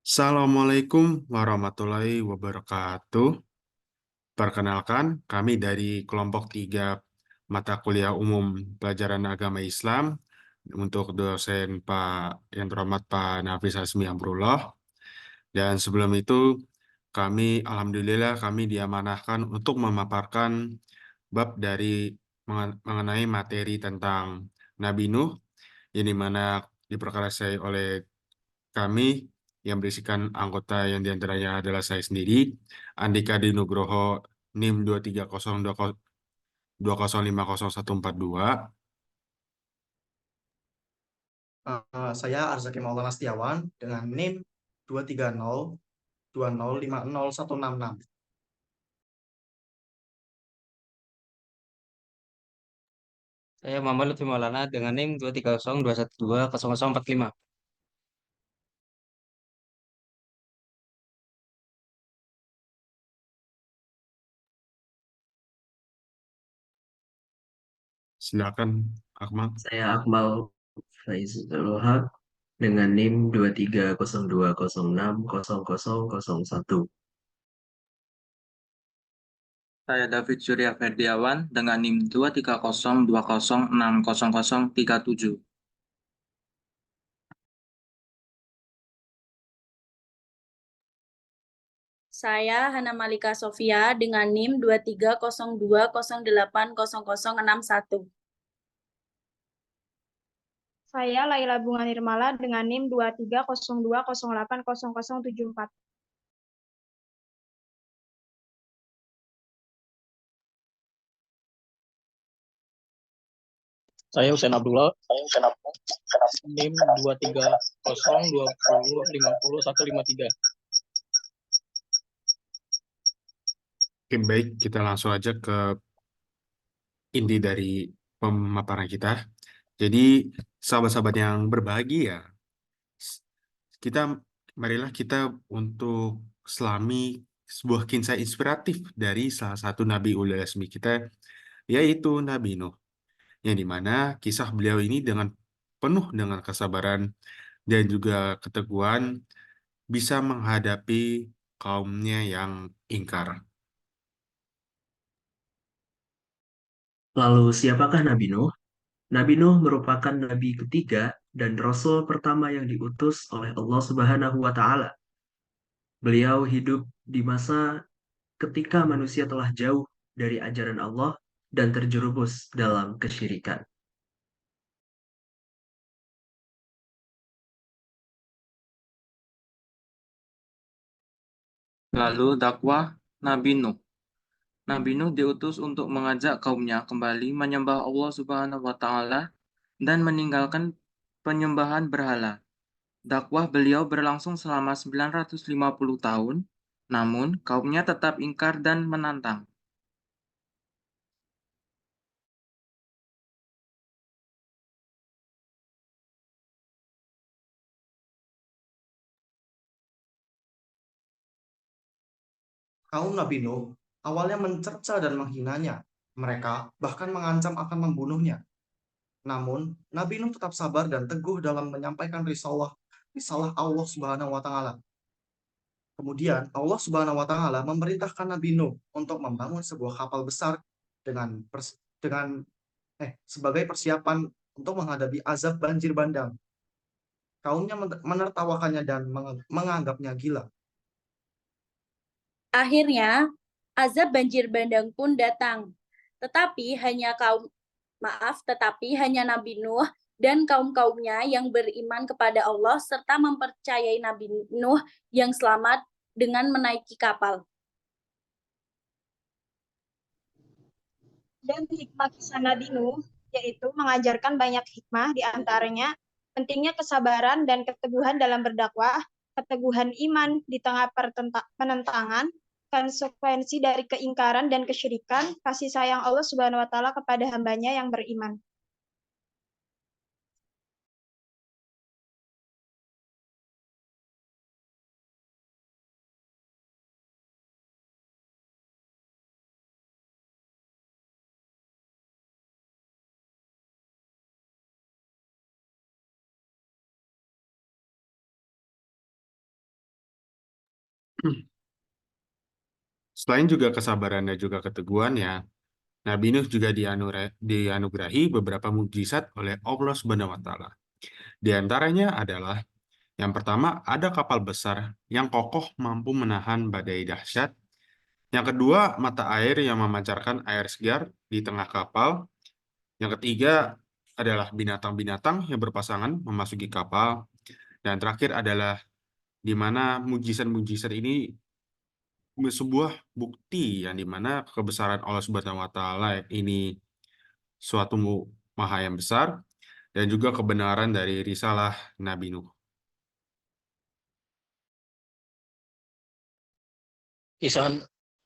Assalamualaikum warahmatullahi wabarakatuh. Perkenalkan, kami dari kelompok 3 mata kuliah umum pelajaran agama Islam untuk dosen yang terhormat Pak Nafis Hasmi Amrullah. Dan sebelum itu, Alhamdulillah kami diamanahkan untuk memaparkan bab mengenai materi tentang Nabi Nuh, yang dimana diperkarsai oleh kami yang berisikan anggota yang diantaranya adalah saya sendiri, Andika di Nugroho, NIM 23020501422. Saya Arzaki Maulana Setiawan dengan NIM 23020501666. Saya Muhammad Lutfi Maulana dengan NIM 23021200045. Silakan, Akmal. Saya Akmal Faizul Wahab dengan NIM 23020600001. Saya David Surya Ferdiawan dengan NIM 23020606037. Saya Hana Malika Sofia dengan NIM 23020080061. Saya Laila Bunga Nirmala dengan NIM 23020808074. Saya Husain Abdullah, NIM 23020500153. Oke, baik, kita langsung aja ke inti dari pemaparan kita. Jadi, sahabat-sahabat yang berbahagia, kita marilah kita untuk selami sebuah kisah inspiratif dari salah satu Nabi ulil azmi kita, yaitu Nabi Nuh, yang dimana kisah beliau ini penuh dengan kesabaran dan juga keteguhan bisa menghadapi kaumnya yang ingkar. Lalu siapakah Nabi Nuh? Nabi Nuh merupakan nabi ketiga dan rasul pertama yang diutus oleh Allah Subhanahu wa taala. Beliau hidup di masa ketika manusia telah jauh dari ajaran Allah dan terjerumus dalam kesyirikan. Lalu dakwah Nabi Nuh. Nabi Nuh diutus untuk mengajak kaumnya kembali menyembah Allah Subhanahu wa taala dan meninggalkan penyembahan berhala. Dakwah beliau berlangsung selama 950 tahun, namun kaumnya tetap ingkar dan menantang. Kaum Nabi Nuh awalnya mencerca dan menghinanya. Mereka bahkan mengancam akan membunuhnya. Namun, Nabi Nuh tetap sabar dan teguh dalam menyampaikan risalah Allah Subhanahu wa taala. Kemudian, Allah Subhanahu wa taala memerintahkan Nabi Nuh untuk membangun sebuah kapal besar dengan sebagai persiapan untuk menghadapi azab banjir bandang. Kaumnya menertawakannya dan menganggapnya gila. Akhirnya, azab banjir bandang pun datang. Tetapi hanya Nabi Nuh dan kaum-kaumnya yang beriman kepada Allah serta mempercayai Nabi Nuh yang selamat dengan menaiki kapal. Dan hikmah kisah Nabi Nuh yaitu mengajarkan banyak hikmah, di antaranya pentingnya kesabaran dan keteguhan dalam berdakwah, keteguhan iman di tengah penentangan, konsekuensi dari keingkaran dan kesyirikan, kasih sayang Allah Subhanahu wa taala kepada hambanya yang beriman. Selain juga kesabaran dan juga keteguhannya, Nabi Nuh juga dianugerahi beberapa mukjizat oleh Allah Subhanahu wa Ta'ala. Di antaranya adalah yang pertama, ada kapal besar yang kokoh mampu menahan badai dahsyat. Yang kedua, mata air yang memancarkan air segar di tengah kapal. Yang ketiga adalah binatang-binatang yang berpasangan memasuki kapal. Dan terakhir adalah di mana mujizat-mujizat ini sebuah bukti yang di mana kebesaran Allah Subhanahu wa Ta'ala ini suatu maha yang besar dan juga kebenaran dari risalah Nabi Nuh. Kisah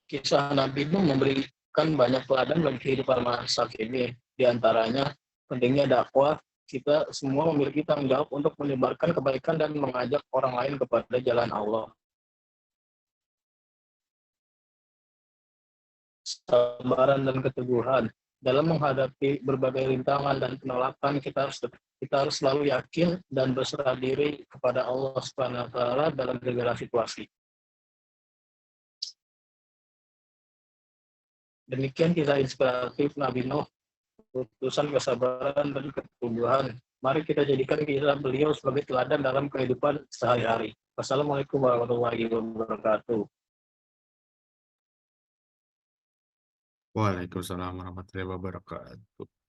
kisah Nabi Nuh memberikan banyak teladan bagi kehidupan masa kini. Di antaranya pentingnya dakwah. Kita semua memiliki tanggung jawab untuk menyebarkan kebaikan dan mengajak orang lain kepada jalan Allah. Kesabaran dan keteguhan dalam menghadapi berbagai rintangan dan penolakan, kita harus selalu yakin dan berserah diri kepada Allah Subhanahu wa Ta'ala dalam segala situasi. Demikian kisah inspiratif Nabi Nuh, utusan kesabaran dan keteguhan. Mari kita jadikan kisah beliau sebagai teladan dalam kehidupan sehari-hari. Wassalamualaikum warahmatullahi wabarakatuh. Waalaikumsalam warahmatullahi wabarakatuh.